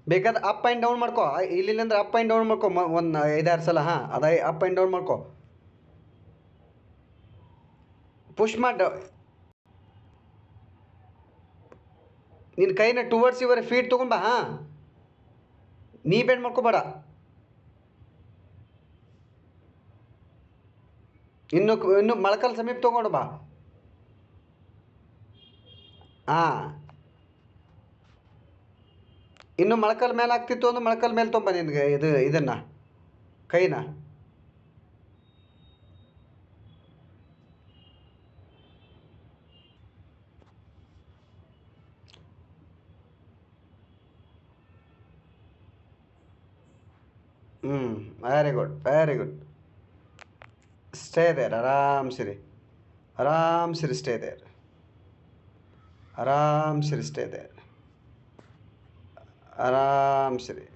ಬೇಕಾದ್ರೆ up and down ಮಾಡ್ಕೊ, ಇಲ್ಲಿಂದ್ರೆ up and down ಮಾಡ್ಕೊ, ಒಂದು 5-6 ಸಲ. ಹಾಂ, ಅದ ಅಪ್ ಆ್ಯಂಡ್ ಡೌನ್ ಮಾಡ್ಕೊ. ಪುಷ್ ಮಾಡಿ ನಿನ್ನ ಕೈನ ಟುವರ್ಡ್ಸ್ ಯುವರ್ ಫೀಟ್ ತೊಗೊಂಬ. ಹಾಂ, ನೀ ಬೆಂಡ್ ಮಾಡ್ಕೋಬೇಡ. ಇನ್ನು ಮೊಳಕಾಲು ಸಮೀಪ ತೊಗೊಂಡು ಬಾ. ಹಾಂ, ಇನ್ನು ಮೊಳಕಾಲು ಮೇಲೆ ಆಗ್ತಿತ್ತು ಅಂದ್ರೆ ಮೊಳಕಾಲು ಮೇಲೆ ತೊಗೊಂಬ ನಿನಗೆ ಇದನ್ನು ಕೈನ. Very good, very good. Stay there, ಆರಾಮ್ ಸಿರಿ, ಆರಾಮ್ ಸಿರಿ, ಸ್ಟೇ ದೇರ್, ಆರಾಮ್ ಸಿರಿ, ಸ್ಟೇ ದೇರ್, ಆರಾಮ್ ಸಿರಿ.